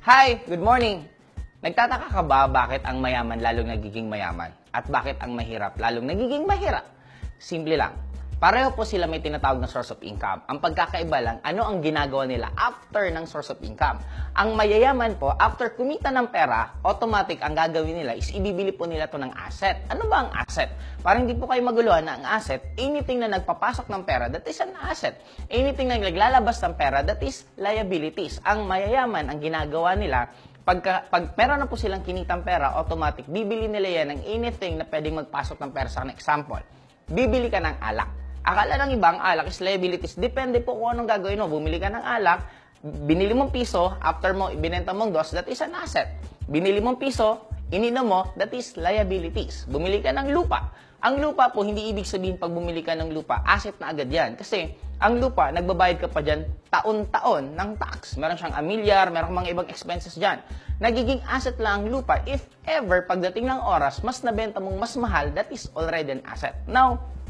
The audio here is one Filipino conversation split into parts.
Hi! Good morning! Nagtataka ka ba bakit ang mayaman lalong nagiging mayaman? At bakit ang mahirap lalong nagiging mahirap? Simple lang. Pareho po sila may tinatawag na source of income. Ang pagkakaiba lang, ano ang ginagawa nila after ng source of income. Ang mayayaman po, after kumita ng pera, automatic ang gagawin nila is ibibili po nila to ng asset. Ano ba ang asset? Para hindi po kayo maguluhan na ang asset, anything na nagpapasok ng pera, that is an asset. Anything na naglalabas ng pera, that is liabilities. Ang mayayaman, ang ginagawa nila, pag meron na po silang kinitang pera, automatic, bibili nila yan ng anything na pwedeng magpasok ng pera. Sa example, bibili ka ng alak. Akala ng ibang alak is liabilities. Depende po kung anong gagawin mo. Bumili ka ng alak, binili mong piso, after mo ibinenta mong dos, that is an asset. Binili mong piso, ininom mo, that is liabilities. Bumili ka ng lupa. Ang lupa po, hindi ibig sabihin pag bumili ka ng lupa, asset na agad yan. Kasi ang lupa, nagbabayad ka pa dyan taon-taon ng tax. Meron siyang amilyar, meron mga ibang expenses dyan. Nagiging asset lang ang lupa if ever pagdating ng oras, mas nabenta mong mas mahal, that is already an asset. Now,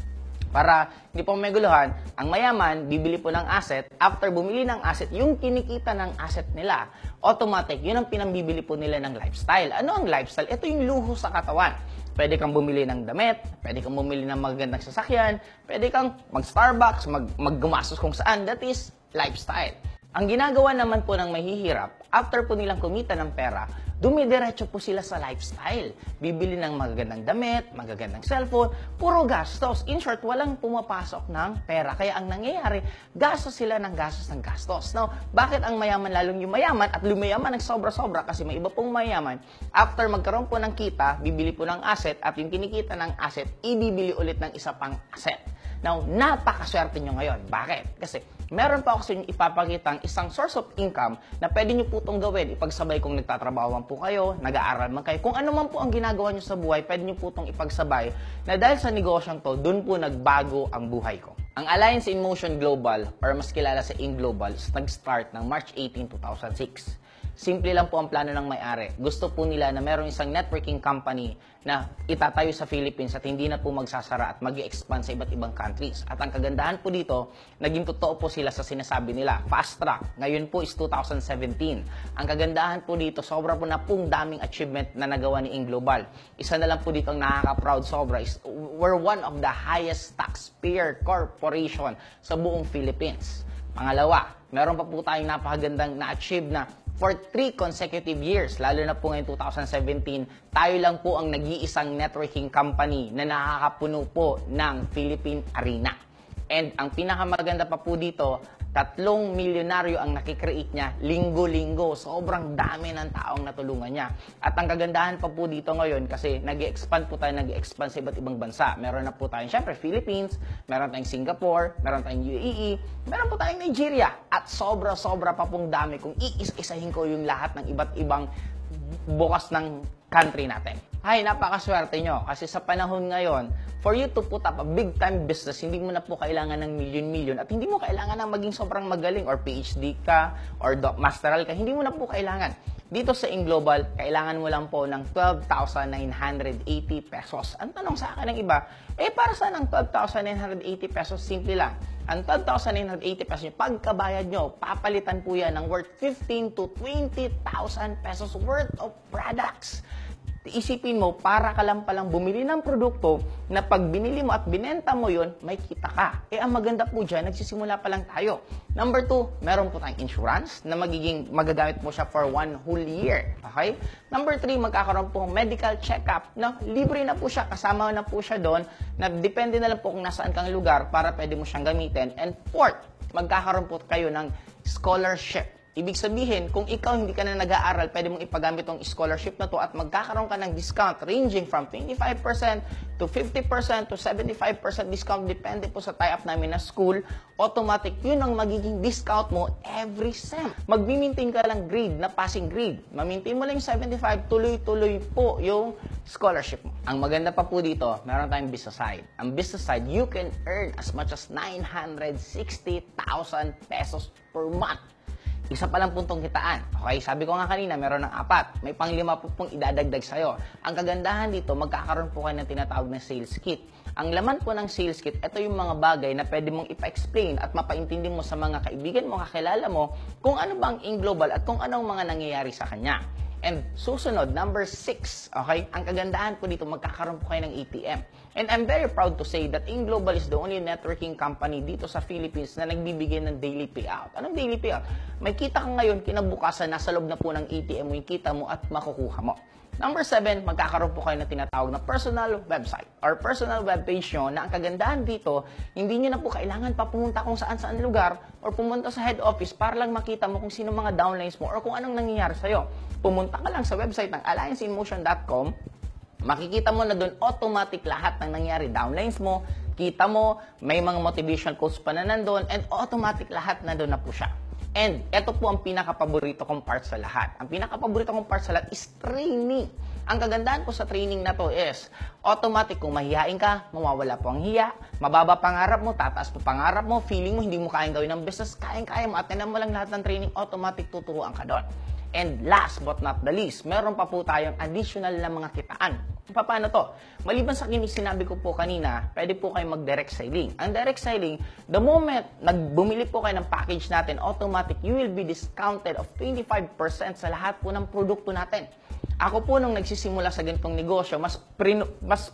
para hindi po meguluhan, ang mayaman, bibili po ng asset. After bumili ng asset, yung kinikita ng asset nila, automatic, yun ang pinambibili po nila ng lifestyle. Ano ang lifestyle? Ito yung luho sa katawan. Pwede kang bumili ng damit, pwede kang bumili ng magagandang sasakyan, pwede kang mag-Starbucks, maggumastos kung saan. That is lifestyle. Ang ginagawa naman po ng mahihirap, after po nilang kumita ng pera, dumidiretso po sila sa lifestyle. Bibili ng magagandang damit, magagandang cellphone, puro gastos. In short, walang pumapasok ng pera. Kaya ang nangyayari, gastos sila ng gastos ng gastos. Now, bakit ang mayaman lalong yumayaman at lumayaman ng sobra-sobra? Kasi may iba pong mayaman, after magkaroon po ng kita, bibili po ng asset at yung kinikita ng asset, ibibili ulit ng isa pang asset. Now, napakaswerte nyo ngayon. Bakit? Kasi meron pa ako sa inyo ipapakitang isang source of income na pwede nyo po itong gawin. Ipagsabay kung nagtatrabaho po kayo, nag-aaral man kayo. Kung ano man po ang ginagawa nyo sa buhay, pwede nyo po itong ipagsabay na dahil sa negosyong to, dun po nagbago ang buhay ko. Ang Alliance in Motion Global, or mas kilala sa In Global, nag-start ng March 18, 2006. Simple lang po ang plano ng may-ari. Gusto po nila na meron isang networking company na itatayo sa Philippines at hindi na po magsasara at mag-i-expand sa iba't ibang countries. At ang kagandahan po dito, naging totoo po sila sa sinasabi nila. Fast track. Ngayon po is 2017. Ang kagandahan po dito, sobra po na pong daming achievement na nagawa ni In Global. Isa na lang po dito ang nakaka-proud sobra is we're one of the highest taxpayer corporation sa buong Philippines. Pangalawa, meron pa po tayong napakagandang na-achieve na for 3 consecutive years, lalo na po ngayon 2017, tayo lang po ang nag-iisang networking company na nakakapuno po ng Philippine Arena. And ang pinakamaganda pa po dito, 3 milyonaryo ang nakikreate niya linggo-linggo. Sobrang dami ng taong natulungan niya. At ang kagandahan pa po dito ngayon kasi nag-expand po tayo, nag-expand sa iba't ibang bansa. Meron na po tayong syempre Philippines, meron tayong Singapore, meron tayong UAE, meron po tayong Nigeria. At sobra-sobra pa pong dami kung iisa-isahin ko yung lahat ng iba't ibang bukas ng country natin. Ay, napakaswerte nyo kasi sa panahon ngayon, for you to put up a big-time business, hindi mo na po kailangan ng milyon-milyon at hindi mo kailangan ng maging sobrang magaling or PhD ka or masteral ka, hindi mo na po kailangan. Dito sa In Global, kailangan mo lang po ng 12,980 pesos. Ang tanong sa akin ng iba, para saan ang 12,980 pesos? Simple lang. Ang 12,980 pesos nyo, pagkabayad nyo, papalitan po yan ng worth 15 to 20,000 pesos worth of products. Isipin mo, para ka lang palang bumili ng produkto na pag binili mo at binenta mo yon, may kita ka. Ang maganda po dyan, nagsisimula pa lang tayo. Number 2, meron po tayong insurance na magagamit mo siya for 1 whole year. Okay? Number 3, magkakaroon po ng medical check-up na libre na po siya, kasama na po siya doon, na depende na lang po kung nasaan kang lugar para pwede mo siyang gamitin. And 4, magkakaroon po kayo ng scholarship. Ibig sabihin, kung ikaw hindi ka na nag-aaral, pwede mong ipagamit tong scholarship na to at magkakaroon ka ng discount ranging from 25% to 50% to 75% discount. Depende po sa tie-up namin na school. Automatic, yun ang magiging discount mo every sem. Mag-maintain ka lang grade na passing grade. Ma-maintain mo lang yung 75, tuloy-tuloy po yung scholarship mo. Ang maganda pa po dito, meron tayong business side. Ang business side, you can earn as much as 960,000 pesos per month. Isa pa lang pong kitaan. Okay, sabi ko nga kanina, meron ng 4. May pang-5 po pong idadagdag sa'yo. Ang kagandahan dito, magkakaroon po kayo ng tinatawag na sales kit. Ang laman po ng sales kit, ito yung mga bagay na pwede mong ipa-explain at mapaintindi mo sa mga kaibigan mo, kakilala mo, kung ano ba ang InGlobal at kung anong mga nangyayari sa kanya. And susunod, number 6, okay? Ang kagandahan po dito, magkakaroon po kayo ng ATM. And I'm very proud to say that InGlobal is the only networking company dito sa Philippines na nagbibigay ng daily payout. Anong daily payout? May kita ka ngayon, kinabukasan, nasa loob na po ng ATM mo yung kita mo at makukuha mo. Number 7, magkakaroon po kayo na tinatawag na personal website or personal webpage nyo na ang kagandahan dito, hindi nyo na po kailangan pa pumunta kung saan-saan lugar or pumunta sa head office para lang makita mo kung sino mga downlines mo or kung anong nangyayari sa'yo. Pumunta ka lang sa website ng allianceinmotion.com, makikita mo na doon automatic lahat ng nangyari. Downlines mo, kita mo, may mga motivation quotes pa na nandun, and automatic lahat na doon na po siya. And ito po ang pinaka-paborito kong part sa lahat. Ang pinaka-paborito kong part sa lahat is training. Ang kagandahan po sa training na to is automatic kung mahihain ka, mawawala po ang hiya, mababa pangarap mo, tataas po pangarap mo, feeling mo hindi mo kayang gawin ng business, kayang-kaya mo, at tinan mo lang lahat ng training, automatic tuturuan ka doon. And last but not the least, meron pa po tayong additional na mga kitaan. Paano to? Maliban sa sinabi ko po kanina, pwede po kayo mag-direct selling. Ang direct selling, the moment bumili po kayo ng package natin, automatic, you will be discounted of 25% sa lahat po ng produkto natin. Ako po nung nagsisimula sa ganitong negosyo, mas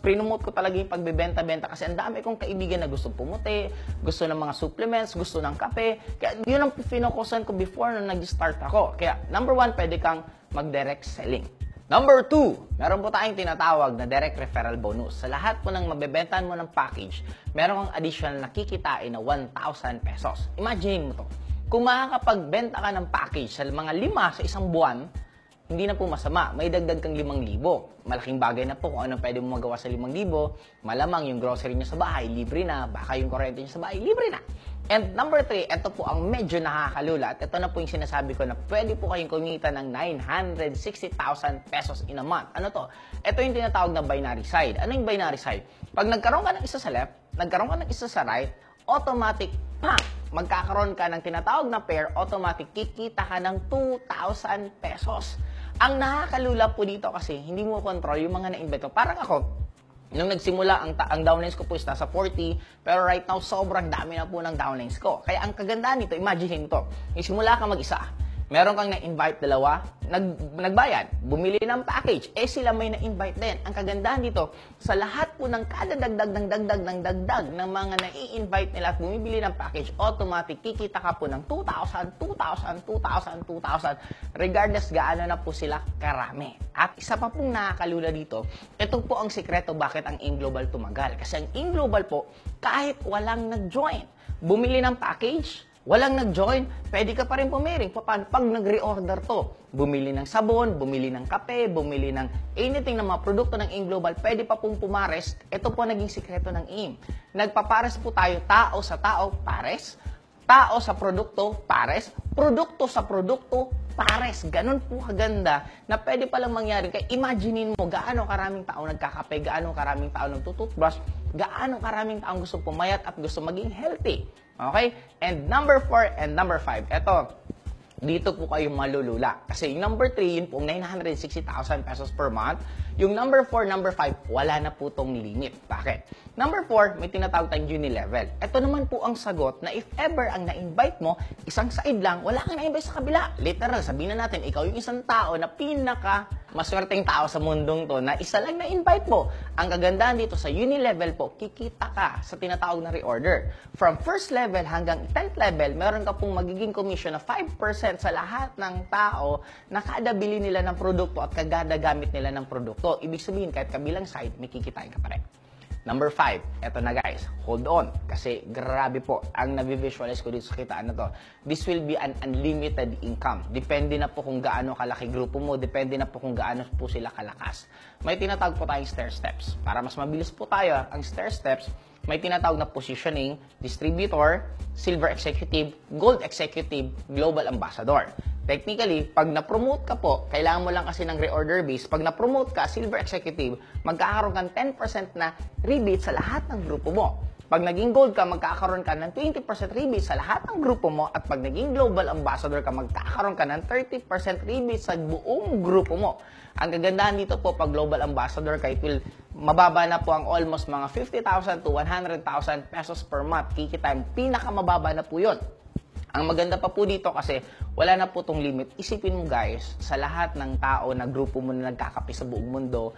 prinomote ko talaga yung pagbebenta-benta kasi ang dami kong kaibigan na gusto pumuti, gusto ng mga supplements, gusto ng kape. Kaya yun ang finokusan ko before nung nag-start ako. Kaya number 1, pwede kang mag-direct selling. Number 2, meron po tayong tinatawag na direct referral bonus. Sa lahat po ng mabebentahan mo ng package, meron kang additional na kikitain na 1,000 pesos. Imagine mo to. Kung makakapagbenta ka ng package sa mga 5 sa isang buwan, hindi na po masama. May dagdag kang 5,000. Malaking bagay na po kung anong pwede mo magawa sa 5,000. Malamang yung grocery niya sa bahay, libre na. Baka yung kuryente niya sa bahay, libre na. And number 3, ito po ang medyo nakakalula. At ito na po yung sinasabi ko na pwede po kayong kumita ng 960,000 pesos in a month. Ano to? Ito yung tinatawag na binary side. Ano yung binary side? Pag nagkaroon ka ng isa sa left, nagkaroon ka ng isa sa right, automatic, magkakaroon ka ng tinatawag na pair, automatic, kikita ka ng 2,000 pesos. Ang nakakalula po dito kasi, hindi mo control yung mga na-invento. Parang ako, nung nagsimula, ang downlines ko po is nasa 40, pero right now, sobrang dami na po ng downlines ko. Kaya ang kagandahan nito, imagine to, simula ka mag-isa, meron kang na-invite 2, nagbayad, bumili ng package, sila may na-invite din. Ang kagandahan dito, sa lahat po ng kada dagdag ng mga na-i-invite nila at bumibili ng package, automatic, kikita ka po ng 2,000, regardless gaano na po sila karami. At isa pa pong nakakalula dito, ito po ang sikreto bakit ang InGlobal tumagal. Kasi ang InGlobal po, kahit walang nag-join, bumili ng package, walang nag-join, pwede ka pa rin pumiring. Paano? Pag nag-reorder to, bumili ng sabon, bumili ng kape, bumili ng anything na mga produkto ng InGlobal, pwede pa pong pumares. Ito po naging sikreto ng AIM. Nagpapares po tayo, tao sa tao, pares. Tao sa produkto, pares. Produkto sa produkto, pares. Ganun po kaganda na pwede palang mangyari. Kaya imaginein mo gaano karaming tao nagkakape, gaano karaming tao nagtututbrush, gaano karaming tao gusto pumayat at gusto maging healthy. Okay? And number 4 and number 5, eto, dito po kayo malulula. Kasi yung number 3, yun po 960,000 pesos per month. Yung number 4, number 5, wala na po tong limit. Bakit? Number 4, may tinatawag tayong uni-level. Ito naman po ang sagot na if ever ang na-invite mo, isang side lang, wala kang na-invite sa kabila. Literal, sabihin na natin, ikaw yung isang tao na pinaka maswerteng tao sa mundong to na isa lang na-invite mo. Ang kagandahan dito sa uni-level po, kikita ka sa tinatawag na reorder. From first level hanggang 10th level, meron ka pong magiging commission na 5% sa lahat ng tao na kada bili nila ng produkto at kada gamit nila ng produkto. Ibig sabihin, kahit kabilang side, may kikitain ka pa rin. Number 5, eto na guys, hold on. Kasi grabe po, ang nabivisualize ko dito sa kitaan na to, this will be an unlimited income. Depende na po kung gaano kalaki grupo mo, depende na po kung gaano po sila kalakas. May tinatawag po tayong stair steps. Para mas mabilis po tayo, ang stair steps, may tinatawag na positioning, distributor, silver executive, gold executive, global ambassador. Technically, pag na-promote ka po, kailangan mo lang kasi ng reorder base. Pag na-promote ka, silver executive, magkakaroon kang 10% na rebate sa lahat ng grupo mo. Pag naging gold ka, magkakaroon ka ng 20% rebate sa lahat ng grupo mo. At pag naging global ambassador ka, magkakaroon ka ng 30% rebate sa buong grupo mo. Ang kagandahan dito po, pag global ambassador ka, mababa na po ang almost mga 50,000 to 100,000 pesos per month. Kikita yung pinakamababa na po yun. Ang maganda pa po dito kasi wala na po tong limit. Isipin mo guys, sa lahat ng tao na grupo mo na nagkakape sa buong mundo,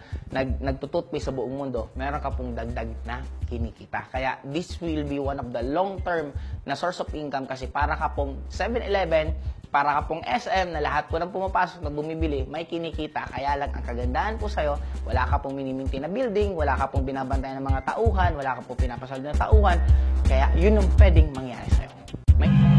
nagtututpe sa buong mundo, meron ka pong dagdag na kinikita. Kaya this will be one of the long-term na source of income kasi para ka pong 7-Eleven, para ka pong SM na lahat po nang pumapasok na bumibili, may kinikita. Kaya lang ang kagandahan po sa'yo, wala ka pong miniminti na building, wala ka pong binabantayan ng mga tauhan, wala ka pong pinapasal na tauhan. Kaya yun ang pwedeng mangyari sa'yo. May